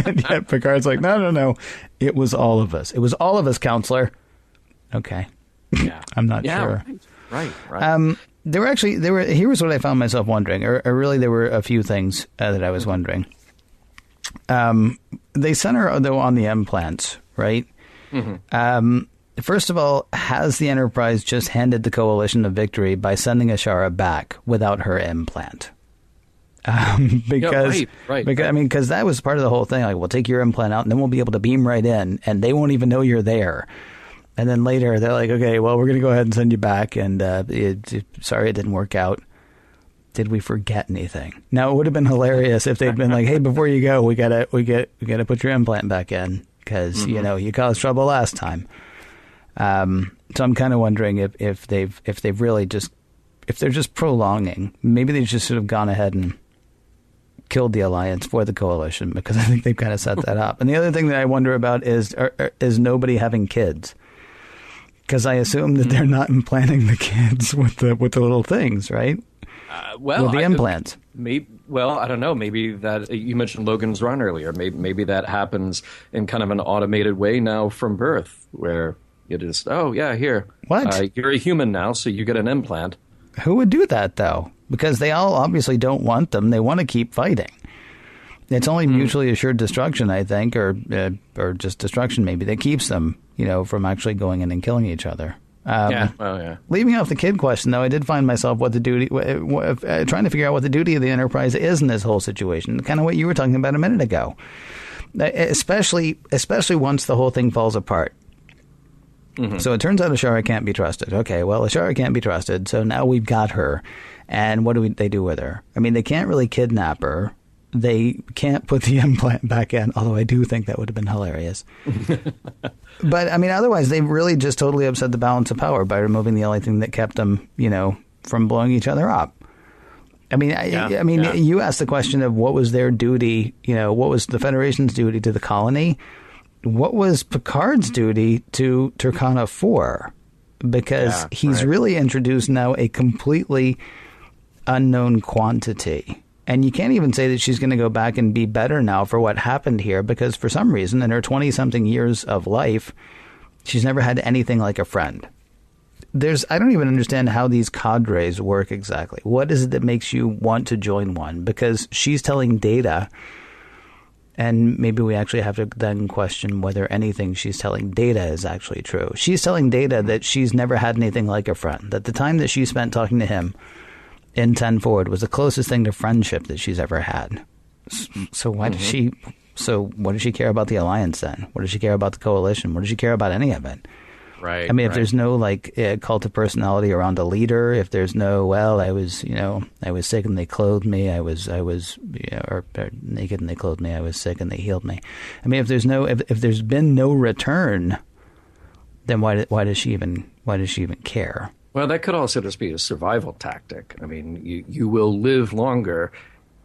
And yet Picard's like, no. It was all of us. It was all of us, counselor. Okay. Yeah. I'm not sure. Right. Here's what I found myself wondering, or really there were a few things that I was wondering. They center, though, on the implants, right? Mm-hmm. First of all, has the Enterprise just handed the Coalition a victory by sending Ashara back without her implant? Because that was part of the whole thing. Like, we'll take your implant out and then we'll be able to beam right in and they won't even know you're there. And then later they're like, okay, well, we're going to go ahead and send you back. And sorry, it didn't work out. Did we forget anything? Now, it would have been hilarious if they'd been like, hey, before you go, we gotta put your implant back in because you caused trouble last time. So I'm kind of wondering if they've really just, if they're just prolonging, maybe they've just sort of gone ahead and killed the Alliance for the Coalition, because I think they've kind of set that up. And the other thing that I wonder about is nobody having kids. Because I assume that they're not implanting the kids with the little things, right? With the implants. I don't know. Maybe that you mentioned Logan's Run earlier. Maybe that happens in kind of an automated way now from birth, where it is. Oh yeah, here. What? You're a human now, so you get an implant. Who would do that though? Because they all obviously don't want them. They want to keep fighting. It's only mutually assured destruction, I think, or just destruction maybe that keeps them, from actually going in and killing each other. Leaving off the kid question, though, I did find myself trying to figure out what the duty of the Enterprise is in this whole situation. Kind of what you were talking about a minute ago, especially once the whole thing falls apart. Mm-hmm. So it turns out Ashara can't be trusted. Okay, well, Ashara can't be trusted, so now we've got her, and what do they do with her? I mean, they can't really kidnap her. They can't put the implant back in, although I do think that would have been hilarious. But, I mean, otherwise, they really just totally upset the balance of power by removing the only thing that kept them, from blowing each other up. I mean, you asked the question of what was their duty, what was the Federation's duty to the colony? What was Picard's duty to Turkana IV? Because he's really introduced now a completely unknown quantity. And you can't even say that she's going to go back and be better now for what happened here, because for some reason, in her 20-something years of life, she's never had anything like a friend. I don't even understand how these cadres work exactly. What is it that makes you want to join one? Because she's telling Data, and maybe we actually have to then question whether anything she's telling Data is actually true. She's telling Data that she's never had anything like a friend, that the time that she spent talking to him in 10 Forward was the closest thing to friendship that she's ever had. So why does she? So what does she care about the Alliance then? What does she care about the Coalition? What does she care about any of it? Right. I mean, if there's no cult of personality around a leader, if there's no, I was sick and they clothed me. I was or naked and they clothed me. I was sick and they healed me. I mean, if there's been no return, then why does she even care? Well, that could also just be a survival tactic. I mean, you will live longer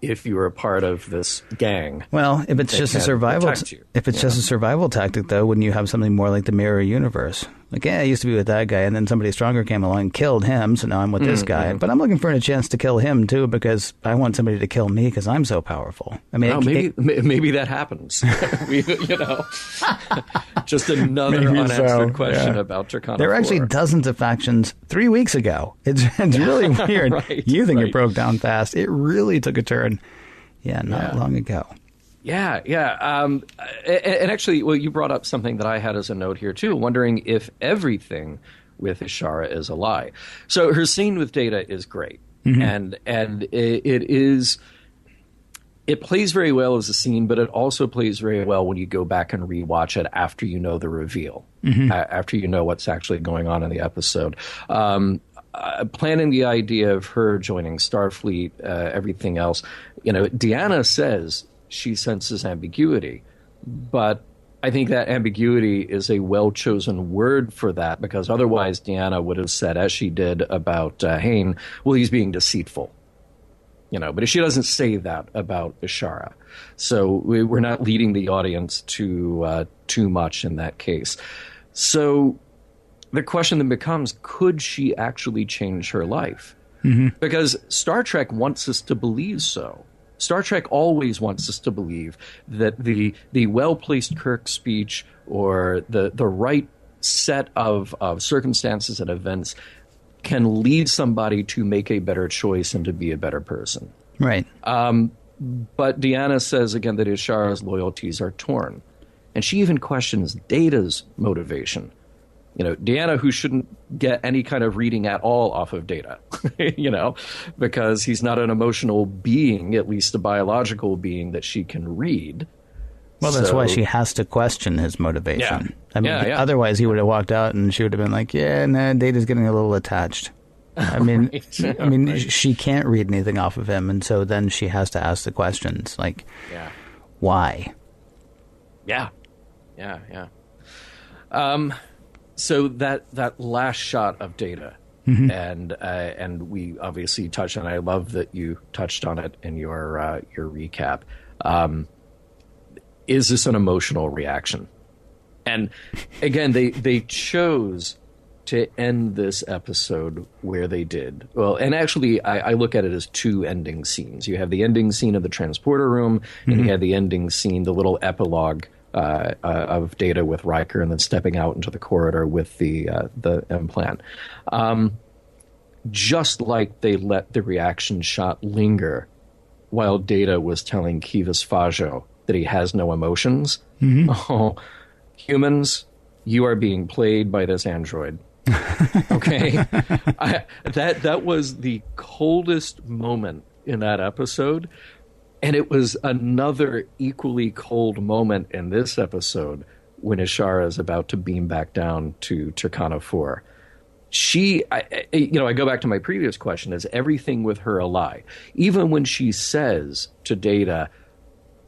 if you are a part of this gang. Well, if it's just a survival, just a survival tactic, though, wouldn't you have something more like the mirror universe? Like, I used to be with that guy, and then somebody stronger came along and killed him, so now I'm with this guy. But I'm looking for a chance to kill him, too, because I want somebody to kill me because I'm so powerful. I mean, maybe that happens. Just another unanswered question about Turkana IV. There were actually dozens of factions 3 weeks ago. It's really weird. You think it broke down fast. It really took a turn. Not long ago. Yeah. And actually, well, you brought up something that I had as a note here, too, wondering if everything with Ashara is a lie. So her scene with Data is great. Mm-hmm. And it plays very well as a scene, but it also plays very well when you go back and rewatch it after you know the reveal, after you know what's actually going on in the episode. Planning the idea of her joining Starfleet, everything else, Deanna says she senses ambiguity, but I think that ambiguity is a well-chosen word for that, because otherwise Deanna would have said, as she did about Hayne, well, he's being deceitful. But she doesn't say that about Ashara. So we're not leading the audience to too much in that case. So the question then becomes, could she actually change her life? Mm-hmm. Because Star Trek wants us to believe so. Star Trek always wants us to believe that the well-placed Kirk speech or the right set of circumstances and events can lead somebody to make a better choice and to be a better person. Right. But Deanna says, again, that Ashara's loyalties are torn. And she even questions Data's motivation. Deanna, who shouldn't get any kind of reading at all off of Data, because he's not an emotional being, at least a biological being that she can read. Well, that's why she has to question his motivation. Yeah. I mean, otherwise he would have walked out and she would have been like, Data's getting a little attached. I mean, she can't read anything off of him, and so then she has to ask the questions, like, why? Yeah. So that last shot of Data, and we obviously touched on it. I love that you touched on it in your recap. Is this an emotional reaction? And again, they chose to end this episode where they did. Well, and actually, I look at it as two ending scenes. You have the ending scene of the transporter room, and you have the ending scene, the little epilogue of Data with Riker, and then stepping out into the corridor with the implant. Just like they let the reaction shot linger while Data was telling Kivas Fajo that he has no emotions. Oh, humans, you are being played by this android. Okay? That was the coldest moment in that episode, and it was another equally cold moment in this episode when Ishara is about to beam back down to Turkana IV. I go back to my previous question, is everything with her a lie? Even when she says to Data,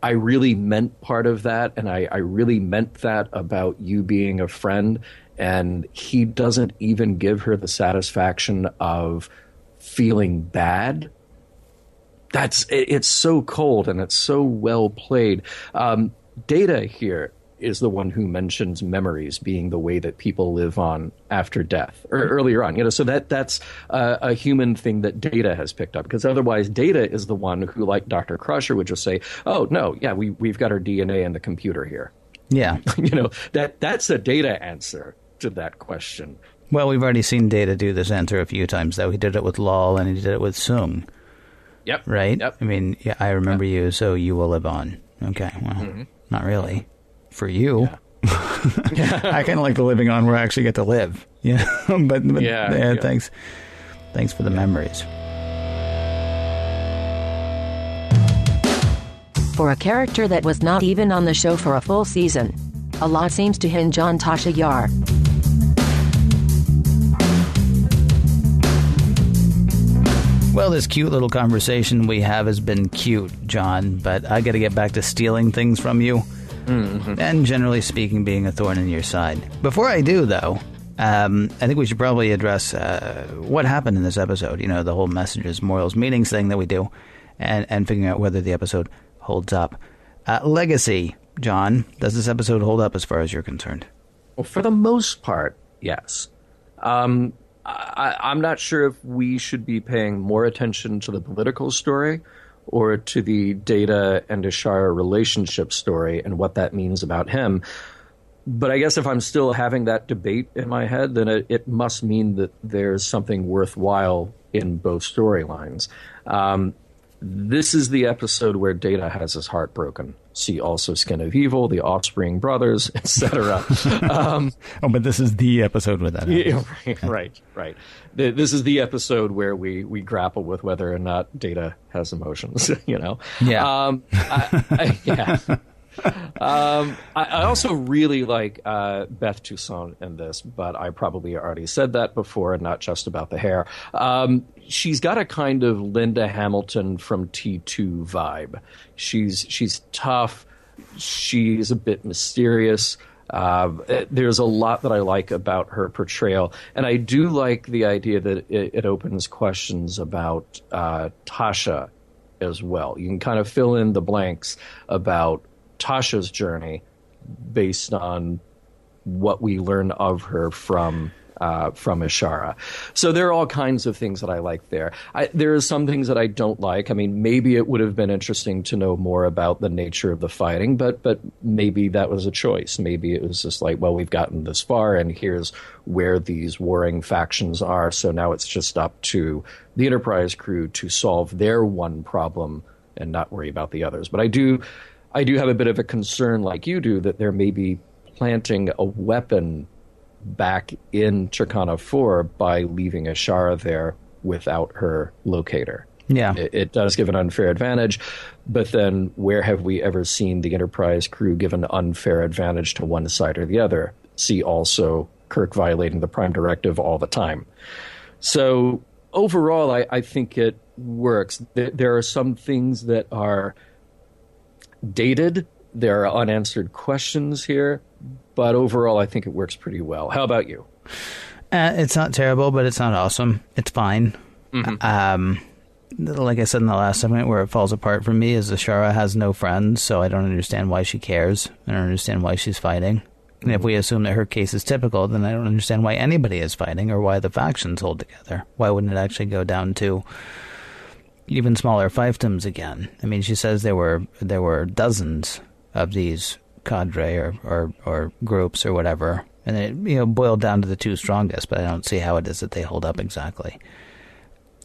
I really meant part of that, and I really meant that about you being a friend, and he doesn't even give her the satisfaction of feeling bad. It's so cold, and it's so well played. Data here is the one who mentions memories being the way that people live on after death, or earlier on. So that's a human thing that Data has picked up, because otherwise Data is the one who, like Dr. Crusher, would just say, oh, no, yeah, we've got our DNA in the computer here. Yeah. That's a Data answer to that question. Well, we've already seen Data do this answer a few times, though. He did it with Lal, and he did it with Sung. Yep. Right? Yep. I mean, yeah, I remember you, so you will live on. Okay, well, not really. For you. Yeah. I kind of like the living on where I actually get to live. Yeah. but thanks for the memories. For a character that was not even on the show for a full season, a lot seems to hinge on Tasha Yar. Well, this cute little conversation we have has been cute, John, but I got to get back to stealing things from you. And generally speaking, being a thorn in your side. Before I do, though, I think we should probably address what happened in this episode. The whole messages, morals, meanings thing that we do, and figuring out whether the episode holds up. Legacy, John, does this episode hold up as far as you're concerned? Well, for the most part, yes. I'm not sure if we should be paying more attention to the political story or to the Data and Ishara relationship story and what that means about him. But I guess if I'm still having that debate in my head, then it must mean that there's something worthwhile in both storylines. This is the episode where Data has his heart broken. See also Skin of Evil, The Offspring Brothers, etc. But this is the episode with that. Yeah, right. This is the episode where we grapple with whether or not Data has emotions. Yeah. I also really like Beth Toussaint in this, but I probably already said that before, and not just about the hair. She's got a kind of Linda Hamilton from T2 vibe. She's tough. She's a bit mysterious. There's a lot that I like about her portrayal, and I do like the idea that it opens questions about Tasha as well. You can kind of fill in the blanks about Tasha's journey based on what we learn of her from Ishara. So there are all kinds of things that I like there. There are some things that I don't like. I mean, maybe it would have been interesting to know more about the nature of the fighting, but maybe that was a choice. Maybe it was just like, well, we've gotten this far, and here's where these warring factions are, so now it's just up to the Enterprise crew to solve their one problem and not worry about the others. But I do have a bit of a concern, like you do, that there may be planting a weapon back in Turkana IV by leaving Ishara there without her locator. Yeah. It does give an unfair advantage, but then where have we ever seen the Enterprise crew give an unfair advantage to one side or the other? See also Kirk violating the Prime Directive all the time. So overall, I think it works. There are some things that are dated. There are unanswered questions here, but overall, I think it works pretty well. How about you? It's not terrible, but it's not awesome. It's fine. Like I said in the last segment, where it falls apart for me is Ishara has no friends, so I don't understand why she cares. I don't understand why she's fighting. And if we assume that her case is typical, then I don't understand why anybody is fighting or why the factions hold together. Why wouldn't it actually go down to even smaller fiefdoms again? I mean, she says there were dozens of these cadre or groups or whatever, and it boiled down to the two strongest, but I don't see how it is that they hold up exactly.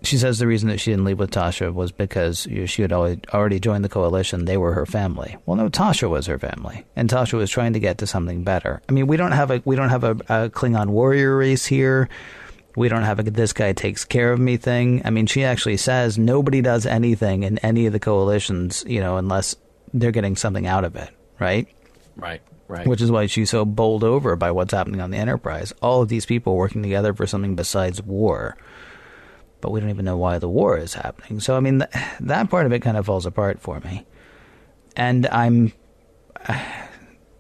She says the reason that she didn't leave with Tasha was because she had already joined the coalition. They were her family. Well, no, Tasha was her family, and Tasha was trying to get to something better. I mean, we don't have a Klingon warrior race here. We don't have a this guy takes care of me thing. I mean, she actually says nobody does anything in any of the coalitions, unless they're getting something out of it, right? Right. Which is why she's so bowled over by what's happening on the Enterprise. All of these people working together for something besides war. But we don't even know why the war is happening. So, I mean, that part of it kind of falls apart for me. And I'm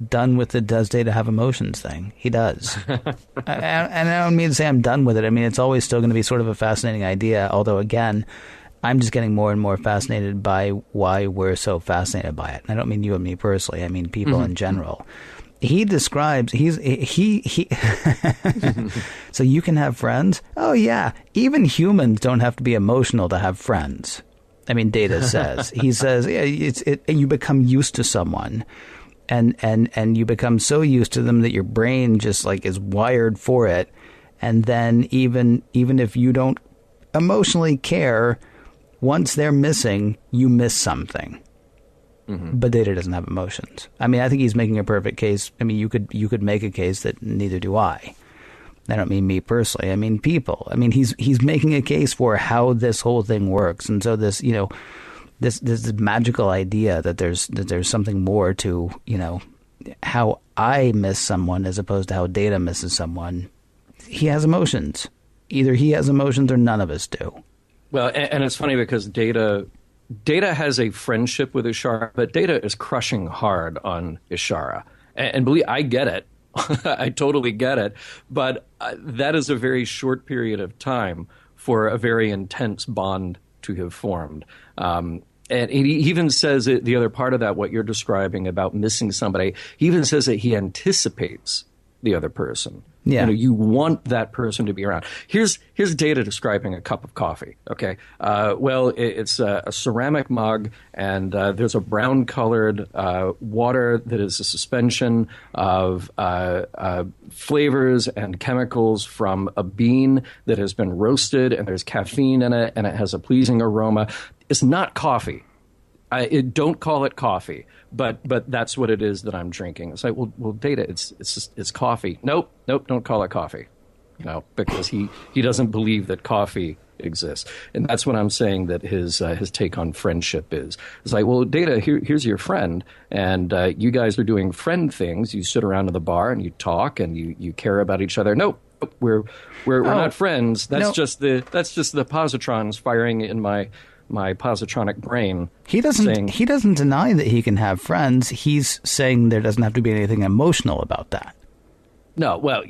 done with the does Data have emotions thing. He does. And I don't mean to say I'm done with it. I mean, it's always still going to be sort of a fascinating idea. Although, again, I'm just getting more and more fascinated by why we're so fascinated by it. And I don't mean you and me personally. I mean people in general. He describes, so you can have friends? Oh, yeah. Even humans don't have to be emotional to have friends. I mean, Data says. He says, you become used to someone. And you become so used to them that your brain just like is wired for it. And then even if you don't emotionally care, once they're missing, you miss something. But Data doesn't have emotions. I mean, I think he's making a perfect case. I mean, you could make a case that neither do I. I don't mean me personally. I mean people. I mean, he's making a case for how this whole thing works. And so this, this magical idea that there's something more to, how I miss someone as opposed to how Data misses someone. He has emotions. Either he has emotions or none of us do. Well, and it's funny because Data has a friendship with Ishara, but Data is crushing hard on Ishara. And believe, I get it. I totally get it. But that is a very short period of time for a very intense bond to have formed. And he even says the other part of that, what you're describing about missing somebody, he even says that he anticipates the other person. Yeah. You want that person to be around. Here's Data describing a cup of coffee. Okay. It's a ceramic mug, and there's a brown-colored water that is a suspension of flavors and chemicals from a bean that has been roasted, and there's caffeine in it, and it has a pleasing aroma. It's not coffee. Don't call it coffee, but that's what it is that I'm drinking. It's like, well, Data, it's coffee. Nope, don't call it coffee. Because he doesn't believe that coffee exists, and that's what I'm saying that his take on friendship is. It's like, well, Data, here's your friend, and you guys are doing friend things. You sit around in the bar and you talk and you care about each other. Nope, we're not friends. That's just the positrons firing in my positronic brain. He doesn't deny that he can have friends. He's saying there doesn't have to be anything emotional about that. No, well,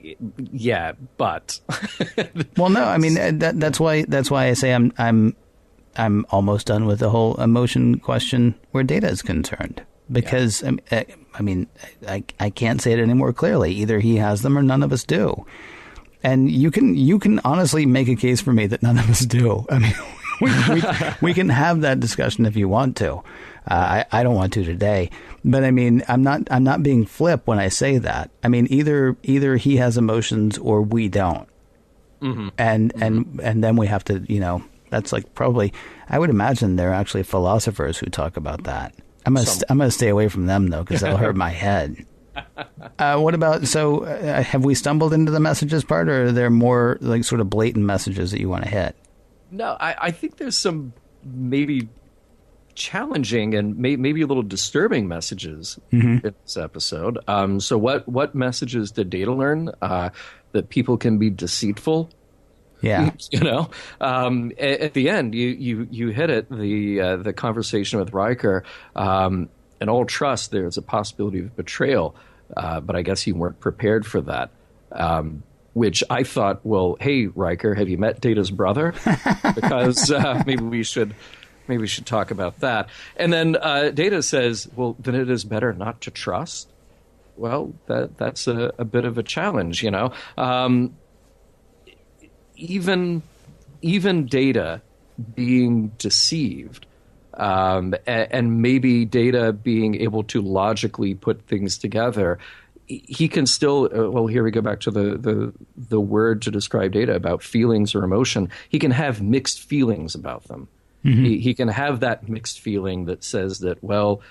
yeah, but well, no, I mean that's why I say I'm almost done with the whole emotion question where Data is concerned, because I can't say it any more clearly. Either he has them or none of us do, and you can honestly make a case for me that none of us do. I mean. We can have that discussion if you want to. I don't want to today, but I mean, I'm not being flip when I say that. I mean, either he has emotions or we don't, and then we have to, that's like probably. I would imagine there are actually philosophers who talk about that. I'm gonna stay away from them though, because that'll hurt my head. What about have we stumbled into the messages part, or are there more like sort of blatant messages that you want to hit? No, I think there's some maybe challenging and maybe a little disturbing messages in this episode. So what messages did Data learn? That people can be deceitful. Yeah. At the end, you hit it, the conversation with Riker. In all trust, there's a possibility of betrayal, but I guess you weren't prepared for that. Which I thought, well, hey, Riker, have you met Data's brother? Because maybe we should talk about that. And then Data says, well, then it is better not to trust. well, that's a bit of a challenge, even Data being deceived, and maybe Data being able to logically put things together, he can still. Well, here we go back to the word to describe Data about feelings or emotion. He can have mixed feelings about them. Mm-hmm. He can have that mixed feeling that says that, well,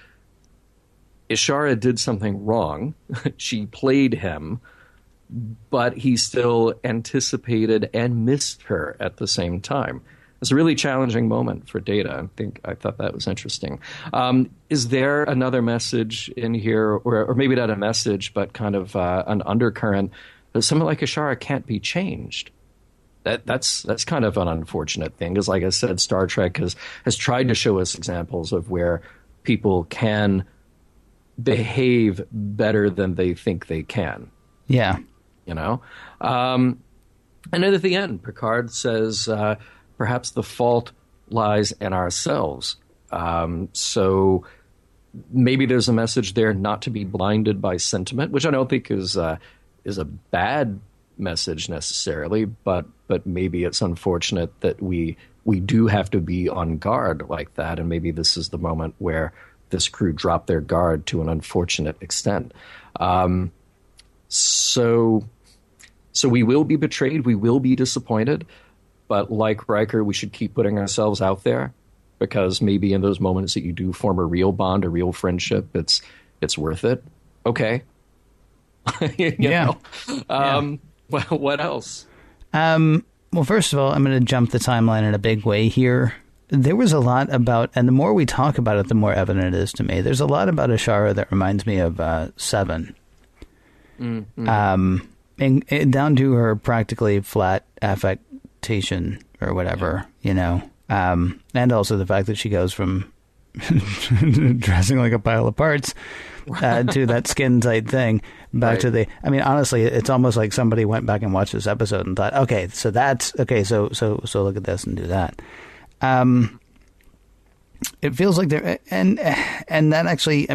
Ishara did something wrong. She played him, but he still anticipated and missed her at the same time. It's a really challenging moment for Data. I thought that was interesting. Is there another message in here, or maybe not a message, but kind of an undercurrent that someone like Ishara can't be changed? That's kind of an unfortunate thing, because, like I said, Star Trek has tried to show us examples of where people can behave better than they think they can. Yeah. And then at the end, Picard says, perhaps the fault lies in ourselves. So maybe there's a message there not to be blinded by sentiment, which I don't think is a bad message necessarily, but maybe it's unfortunate that we do have to be on guard like that, and maybe this is the moment where this crew dropped their guard to an unfortunate extent. So we will be betrayed, we will be disappointed, but like Riker, we should keep putting ourselves out there, because maybe in those moments that you do form a real bond, a real friendship, it's worth it. Okay. Yeah. Well, what else? Well, first of all, I'm going to jump the timeline in a big way here. There was a lot about, and the more we talk about it, the more evident it is to me. There's a lot about Ishara that reminds me of Seven. Mm-hmm. And down to her practically flat affectation or whatever, and also the fact that she goes from dressing like a pile of parts to that skin tight thing back to honestly, it's almost like somebody went back and watched this episode and thought, okay, so that's okay. So look at this and do that. It feels like there, and that actually,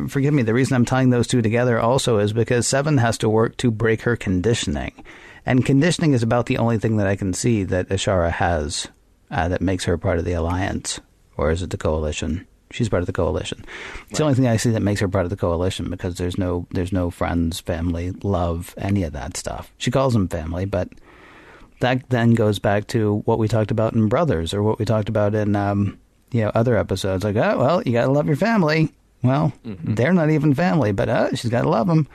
forgive me, the reason I'm tying those two together also is because Seven has to work to break her conditioning, and conditioning is about the only thing that I can see that Ishara has that makes her part of the Alliance, or is it the Coalition? She's part of the Coalition. It's the only thing I see that makes her part of the Coalition, because there's no friends, family, love, any of that stuff. She calls them family, but that then goes back to what we talked about in Brothers, or what we talked about in other episodes. Like, oh, well, you got to love your family. Well, they're not even family, but she's got to love them.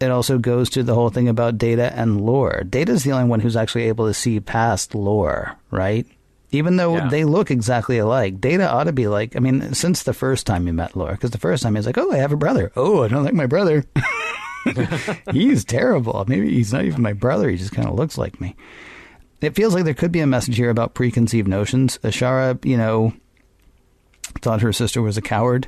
It also goes to the whole thing about Data and lore. Data's the only one who's actually able to see past lore, right? Even though they look exactly alike. Data ought to be like, since the first time he met Lore, because the first time he's like, oh, I have a brother. Oh, I don't like my brother. He's terrible. Maybe he's not even my brother. He just kind of looks like me. It feels like there could be a message here about preconceived notions. Ishara, thought her sister was a coward.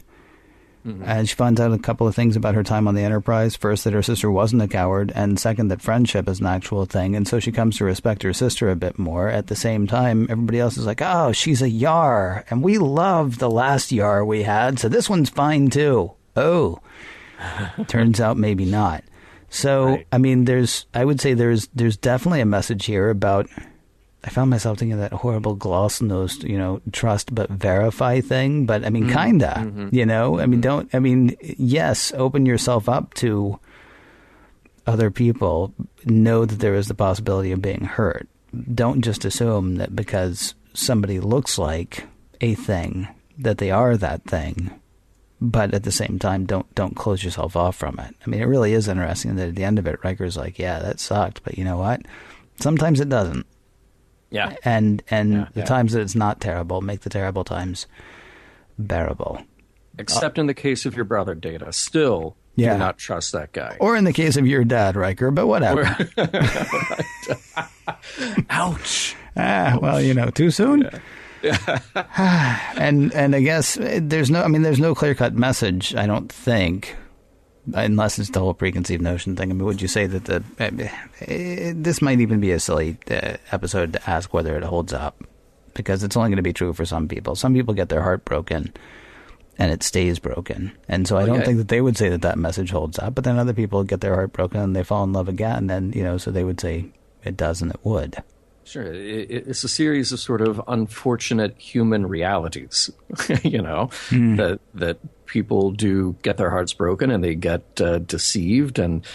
Mm-hmm. And she finds out a couple of things about her time on the Enterprise. First, that her sister wasn't a coward, and second, that friendship is an actual thing. And so she comes to respect her sister a bit more. At the same time, everybody else is like, oh, she's a Yar, and we loved the last Yar we had, so this one's fine too. Oh, turns out maybe not. So, right. I would say there's definitely a message here about, I found myself thinking of that horrible gloss-nosed, trust but verify thing. But kinda, yes, open yourself up to other people. Know that there is the possibility of being hurt. Don't just assume that because somebody looks like a thing, that they are that thing. But at the same time, don't close yourself off from it. It really is interesting that at the end of it, Riker's like, yeah, that sucked. But you know what? Sometimes it doesn't. Yeah. And the times that it's not terrible make the terrible times bearable. Except in the case of your brother, Data. Still, do not trust that guy. Or in the case of your dad, Riker, but whatever. Ouch. Well, too soon? Yeah. and I guess there's no clear-cut message, I don't think, unless it's the whole preconceived notion thing. Would you say that this might even be a silly episode to ask whether it holds up, because it's only going to be true for some people. Some people get their heart broken and it stays broken. And so I don't think that they would say that that message holds up, but then other people get their heart broken and they fall in love again, and, so they would say it does and it would. Sure. It's a series of sort of unfortunate human realities, that people do get their hearts broken and they get deceived, and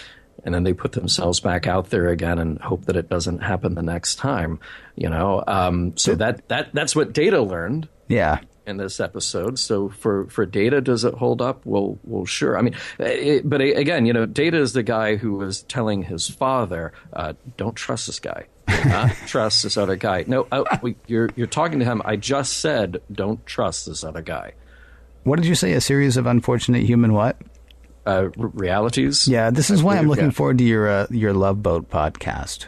then they put themselves back out there again and hope that it doesn't happen the next time, So that's what Data learned. Yeah. In this episode. So for Data, does it hold up? Well, sure. I mean, but again, Data is the guy who was telling his father, don't trust this guy. Do not trust this other guy. No, you're talking to him. I just said, don't trust this other guy. What did you say? A series of unfortunate human what? Realities. Yeah, this is why I'm looking forward to your Love Boat podcast.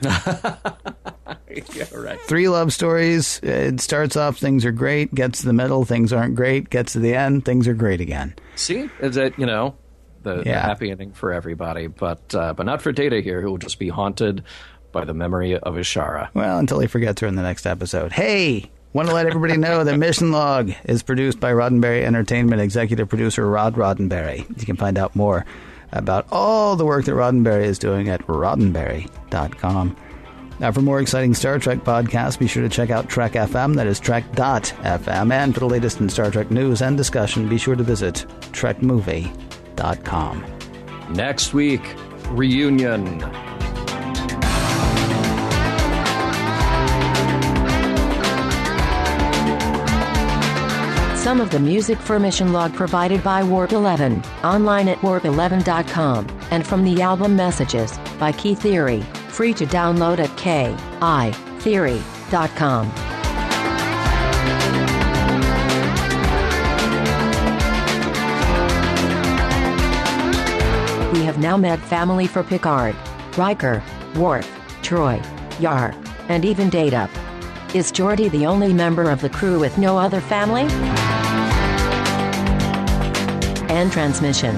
Yeah, right. 3 love stories. It starts off, things are great. Gets to the middle, things aren't great. Gets to the end, things are great again. See, is it the happy ending for everybody, but not for Data here, who will just be haunted by the memory of Ishara. Well, until he forgets her in the next episode. Hey. Want to let everybody know that Mission Log is produced by Roddenberry Entertainment, executive producer Rod Roddenberry. You can find out more about all the work that Roddenberry is doing at roddenberry.com. Now, for more exciting Star Trek podcasts, be sure to check out Trek FM, that is Trek.fm. And for the latest in Star Trek news and discussion, be sure to visit trekmovie.com. Next week, reunion. Some of the music for Mission Log provided by Warp 11, online at warp11.com, and from the album Messages by Key Theory, free to download at kitheory.com. We have now met family for Picard, Riker, Worf, Troy, Yar, and even Data. Is Geordi the only member of the crew with no other family? And transmission.